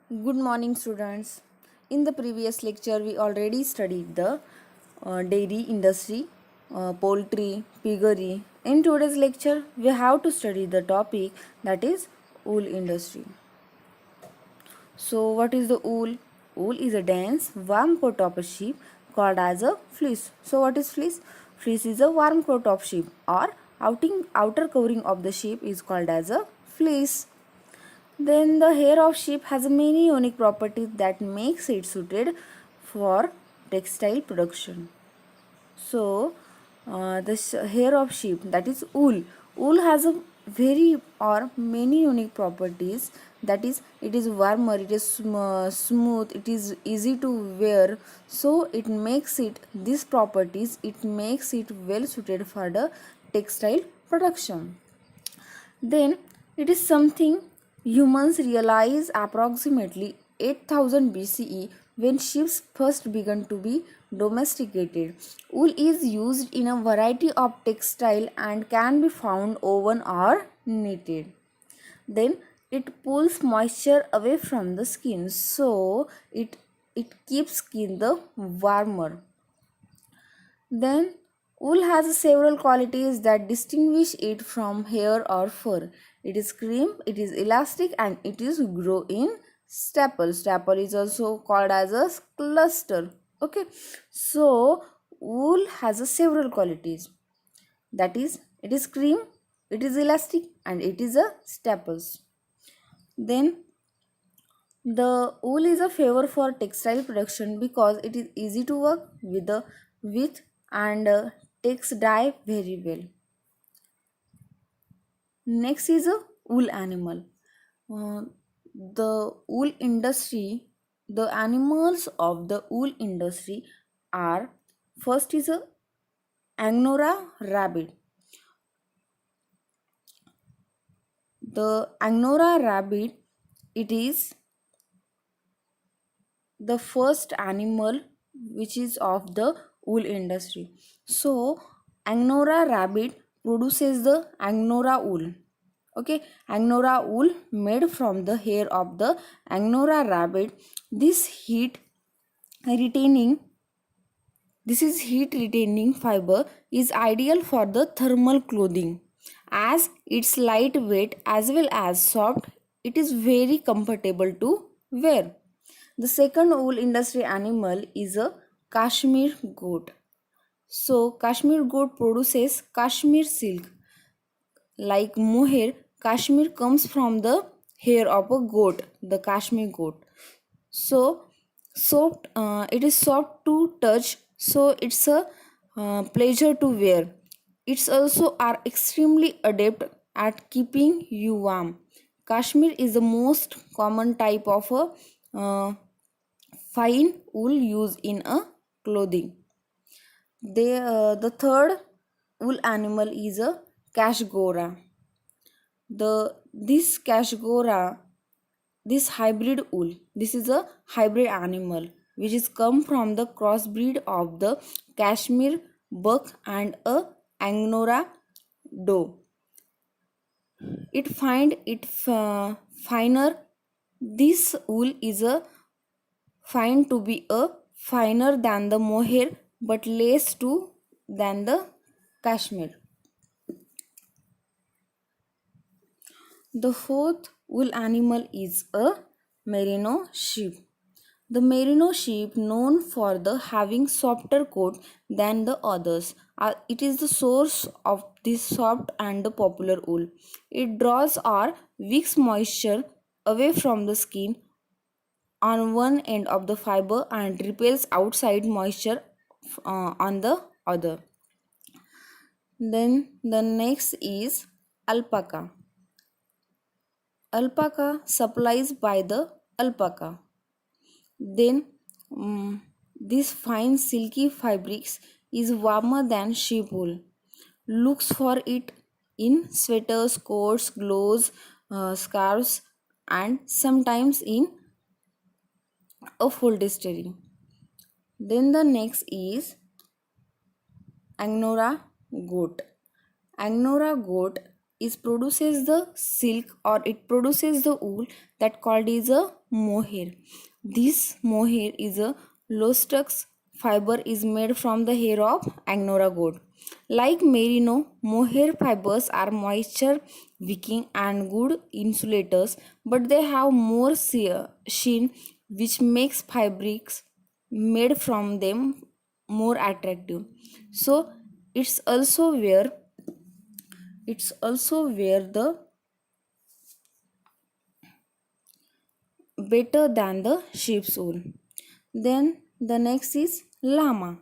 Good morning, students. In the previous lecture, we already studied the dairy industry, poultry, piggery. In today's lecture, we have to study the topic that is wool industry. So, what is the wool? Wool is a dense, warm coat of a sheep called as a fleece. So, what is fleece? Fleece is a warm coat of sheep, or outer covering of the sheep is called as a fleece. Then the hair of sheep has many unique properties that makes it suited for textile production. So, hair of sheep, that is wool. Wool has a very or many unique properties. That is, it is warmer, it is smooth, it is easy to wear. So, it makes it these properties. It makes it well suited for the textile production. Then it is something humans realize approximately 8000 BCE when sheep first began to be domesticated. Wool is used in a variety of textile and can be found woven or knitted. Then it pulls moisture away from the skin, so it keeps skin the warmer. Then, wool has several qualities that distinguish it from hair or fur. It is cream, it is elastic, and it is grow in staple. Staple is also called as a cluster. Okay, so wool has a several qualities. That is, it is cream, it is elastic, and it is a staples. Then the wool is a favor for textile production because it is easy to work with and takes dye very well. Next is a wool animal. Uh, the wool industry, the animals of the wool industry are first is a Angora rabbit. The Angora rabbit, it is the first animal which is of the wool industry. So Angora rabbit produces the Angora wool. Okay, Angora wool made from the hair of the Angora rabbit. Retaining this is heat retaining fiber is ideal for the thermal clothing as it's lightweight as well as soft. It is very comfortable to wear. The second wool industry animal is a Kashmir goat. So, Kashmir goat produces Kashmir silk. Like mohair, Kashmir comes from the hair of a goat, the Kashmir goat. So, it is soft to touch, so it's a pleasure to wear. It's also are extremely adept at keeping you warm. Kashmir is the most common type of a fine wool used in a clothing. The third wool animal is a Kashgora. This Kashgora, this hybrid wool, this is a hybrid animal which is come from the crossbreed of the Kashmir buck and a Angora doe. It find it finer. This wool is a find to be a finer than the mohair but less to than the Kashmir. The fourth wool animal is a merino sheep. The merino sheep, known for the having softer coat than the others, it is the source of this soft and the popular wool. It draws or wicks moisture away from the skin on one end of the fiber and repels outside moisture on the other. Then the next is alpaca. Alpaca supplies by the alpaca. Then this fine silky fabrics is warmer than sheep wool. Looks for it in sweaters, coats, gloves, scarves, and sometimes in a upholstery. Then the next is Angora goat. Angora goat is produces the silk, or it produces the wool that called is a mohair. This mohair is a lustrous fiber is made from the hair of Angora goat. Like merino, mohair fibers are moisture wicking and good insulators, but they have more sheen, which makes fabrics made from them more attractive. So it's also where the better than the sheep's wool. Then the next is llama.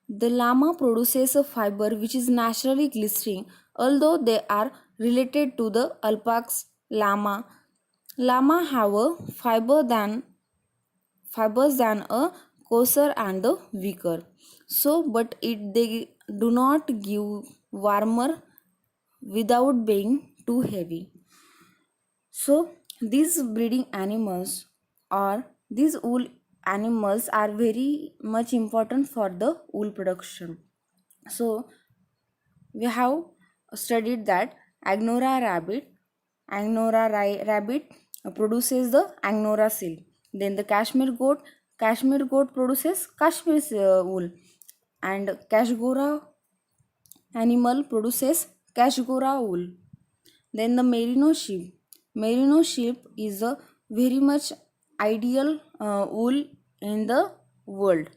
The llama produces a fiber which is naturally glistering, although they are related to the alpaca's llama. Llama have a fibers than a coarser and the weaker. So, but it they do not give warmer without being too heavy. So these breeding animals or these wool animals are very much important for the wool production. So we have studied that Angora rabbit produces the Angora silk. Then the Kashmir goat produces Kashmir wool, and Kashgora animal produces Kashgora wool. Then the merino sheep. Merino sheep is a very much ideal wool in the world.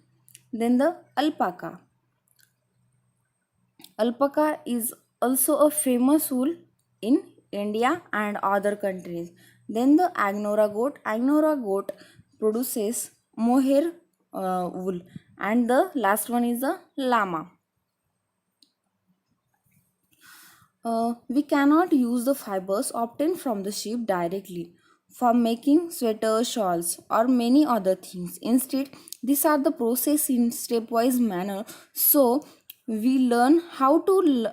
Then the alpaca. Alpaca is also a famous wool in India and other countries. Then the Angora goat. Angora goat produces mohair wool. And the last one is the llama. We cannot use the fibers obtained from the sheep directly for making sweaters, shawls, or many other things. Instead, these are the process in stepwise manner. So we learn how to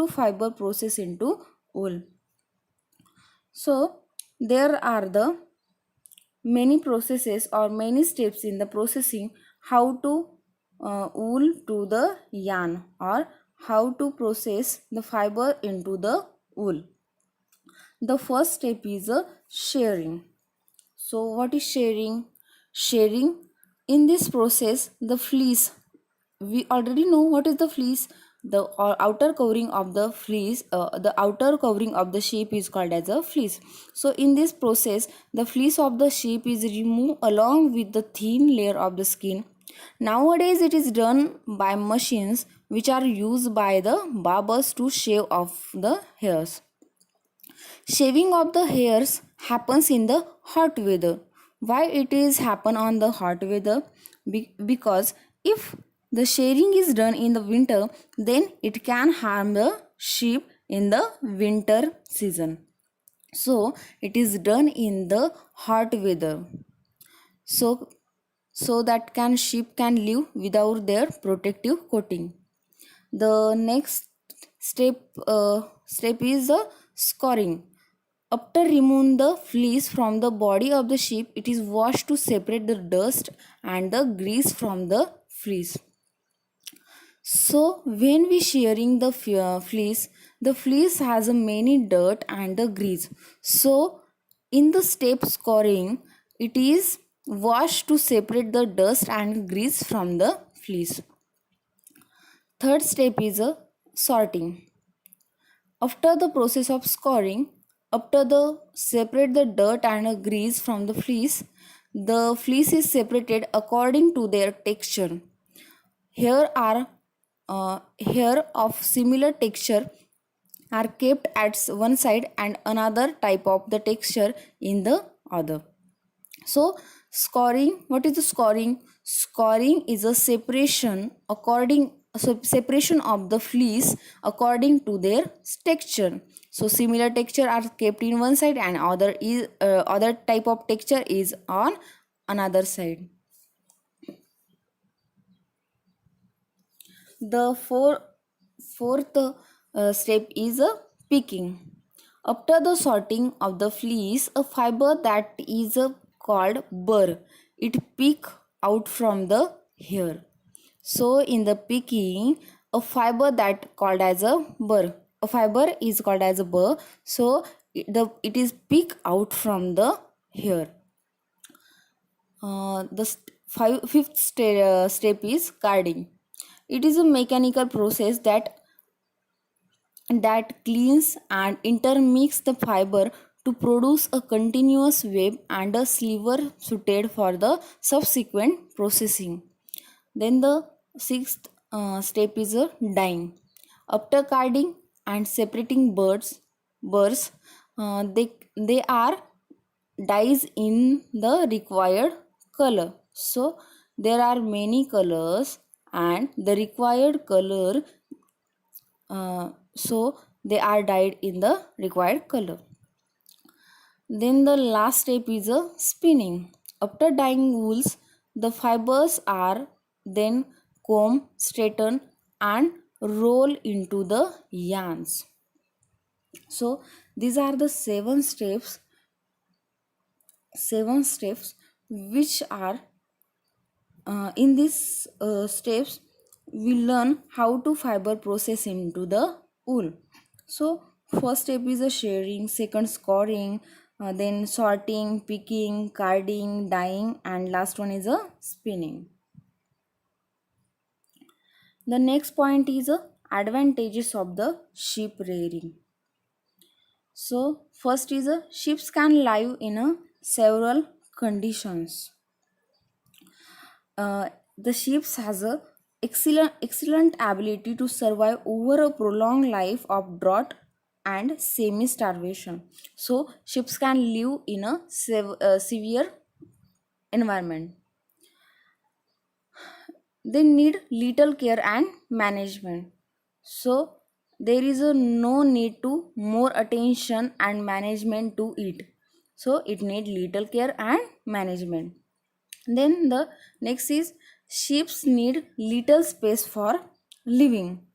fiber process into wool. So there are the many processes or many steps in the processing how to wool to the yarn, or how to process the fiber into the wool. The first step is shearing. So what is shearing? Shearing, in this process the fleece, we already know what is the fleece. The outer covering of the fleece, the outer covering of the sheep is called as a fleece. So in this process the fleece of the sheep is removed along with the thin layer of the skin. Nowadays it is done by machines which are used by the barbers to shave off the hairs. Shaving of the hairs happens in the hot weather. Why it is happen on the hot weather? Because if the shearing is done in the winter, then it can harm the sheep in the winter season. So it is done in the hot weather. So that can sheep can live without their protective coating. The next step is the scoring. After removing the fleece from the body of the sheep, it is washed to separate the dust and the grease from the fleece. So when we shearing the fleece has a many dirt and the grease. So in the step scoring, it is washed to separate the dust and grease from the fleece. Third step is a sorting. After the process of scoring, after the separate the dirt and grease from the fleece is separated according to their texture. Here are hair of similar texture are kept at one side and another type of the texture in the other. So scoring, what is the scoring? Scoring is a separation of the fleece according to their texture. So similar texture are kept in one side and other type of texture is on another side. The fourth step is picking. After the sorting of the fleece, a fiber that is called burr, it pick out from the hair. So in the picking, a fiber that called as a burr a fiber is called as a burr. So it is pick out from the hair. The step is carding. It is a mechanical process that cleans and intermix the fiber to produce a continuous web and a sliver suited for the subsequent processing. Then the sixth step is a dyeing. After carding and separating burrs, they are dyes in the required color. So there are many colors and the required color, so they are dyed in the required color. Then the last step is a spinning. After dyeing wools, the fibers are then combed, straightened and roll into the yarns. So these are the seven steps which are in these steps we learn how to fiber process into the wool. So first step is a shearing, second scoring, then sorting, picking, carding, dyeing, and last one is a spinning. The next point is advantages of the sheep rearing. So first is sheep can live in several conditions. The sheep has a excellent ability to survive over a prolonged life of drought and semi starvation. So sheep can live in a severe environment. They need little care and management. So there is no need to more attention and management to it. So it need little care and management. Then the next is sheep need little space for living.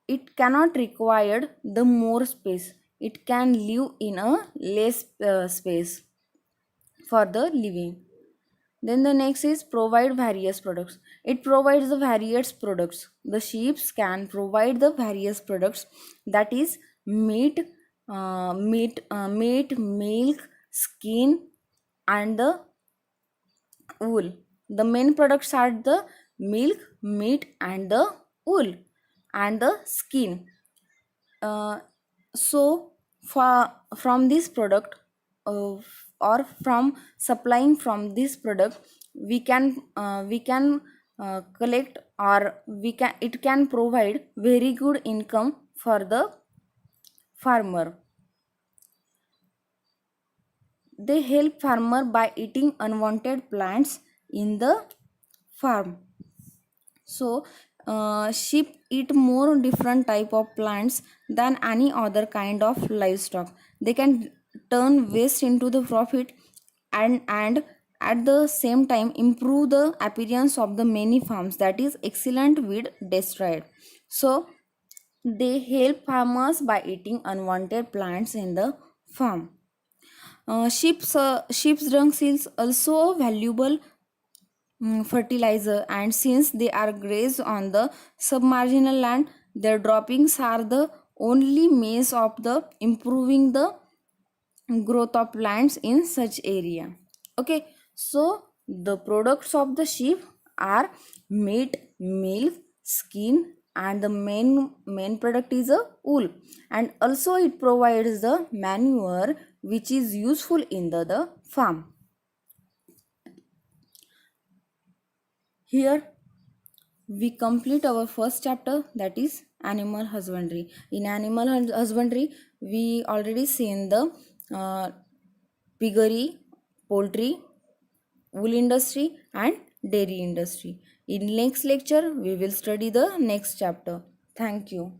It cannot require the more space. It can live in a less space for the living. Then the next is provide various products. It provides the various products. The sheep can provide the various products, that is meat, milk, skin, and the wool. The main products are the milk, meat, and the wool and the skin. So from this product, or from supplying from this product, we can collect, or it can provide very good income for the farmer. They help farmer by eating unwanted plants in the farm. So sheep eat more different type of plants than any other kind of livestock. They can turn waste into the profit, and at the same time improve the appearance of the many farms, that is excellent weed destroyed. So they help farmers by eating unwanted plants in the farm. Sheep's dung is also a valuable fertilizer, and since they are grazed on the submarginal land, their droppings are the only means of the improving the growth of plants in such area. Okay, so the products of the sheep are meat, milk, skin, and the main product is a wool, and also it provides the manure which is useful in the farm. Here we complete our first chapter, that is animal husbandry. In animal husbandry we already seen the piggery, poultry, wool industry and dairy industry. In next lecture we will study the next chapter. Thank you.